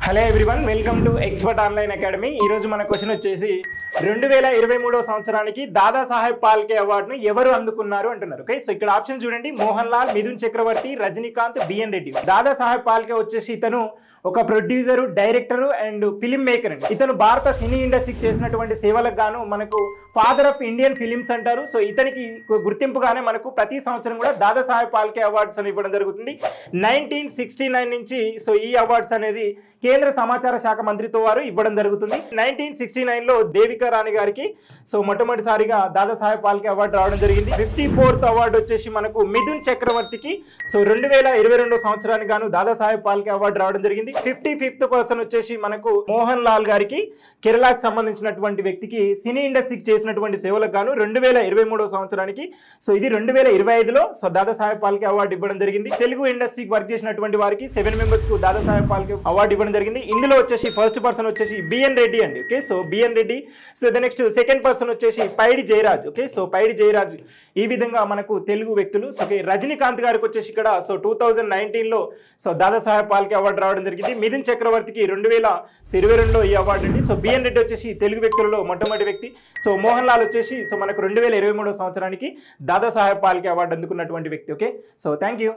Hello everyone, welcome to expert online academy. ఈ రోజు మన క్వశ్చన్ వచ్చేసి 2023 సంవత్సరానికి దాదా సాహెబ్ పాల్కే అవార్డును ఎవరు అందుకున్నారు అంటున్నారు. ఓకే, సో ఇక్కడ ఆప్షన్ చూడండి: మోహన్ లాల్, మిథున్ చక్రవర్తి, రజనీకాంత్, బిఎన్ రెడ్డి. దాదా సాహెబ్ పాల్కే వచ్చేసి ఇతను ఒక producer, director and film maker అండి. ఇతను భారత సినీ ఇండస్ట్రీకి చేసినటువంటి సేవలకు గాను మనకు ఫాదర్ ఆఫ్ ఇండియన్ ఫిలిమ్స్ అంటారు. సో ఇతనికి గుర్తింపుగానే మనకు ప్రతి సంవత్సరం కూడా దాదా సాహెబ్ పాల్కే అవార్డ్స్ అని ఇవ్వడం జరుగుతుంది. 1969 నుంచి సో ఈ అవార్డ్స్ అనేది కేంద్ర సమాచార శాఖ మంత్రిత్వ వారు ఇవ్వడం జరుగుతుంది. 1969లో దేవికా రాణి గారికి సో మొట్టమొదటిసారిగా దాదా సాహెబ్ పాల్కే అవార్డు రావడం జరిగింది. 54th అవార్డు వచ్చేసి మనకు మిథున్ చక్రవర్తికి సో 2022 సంవత్సరానికి గాను దాదా సాహెబ్ పాల్కే అవార్డు రావడం జరిగింది. 55th పర్సన్ వచ్చేసి మనకు మోహన్ లాల్ గారికి, కేరళకు సంబంధించినటువంటి వ్యక్తికి సినీ ఇండస్ట్రీకి చేసినటువంటి సేవలకు గాను 2023 సంవత్సరానికి సో ఇది 2025లో సో దాదా సాహెబ్ పాల్కే అవార్డు ఇవ్వడం జరిగింది. తెలుగు ఇండస్ట్రీకి వర్క్ చేసినటువంటి వారికి 7 మెంబర్స్ కు దాదా సాహెబ్ పాల్కే అవార్డు ఇవ్వడం జరిగింది. ఇందులో వచ్చేసి ఫస్ట్ పర్సన్ వచ్చేసి బిఎన్ రెడ్డి అండి. Okay, so BN Reddy. So the next second person వచ్చేసి పైడి జయరాజ్. Okay, so Paidi Jayaraj. ఈ విధంగా మనకు తెలుగు వ్యక్తులు. సో రజనీకాంత్ గారికి వచ్చేసి ఇక్కడ so 2019లో so Dada Saheb Phalke award రావడం జరిగింది. మిథున్ చక్రవర్తికి 2022లో ఈ అవార్డు అండి. సో బిఎన్ రెడ్డి వచ్చేసి తెలుగు వ్యక్తులలో మొట్టమొదటి వ్యక్తి. సో మోహన్ లాల్ వచ్చేసి సో మనకు 2023 సంవత్సరానికి దాదా సాహెబ్ పాల్కే అవార్డు అందుకున్నటువంటి వ్యక్తి. Okay, so thank you.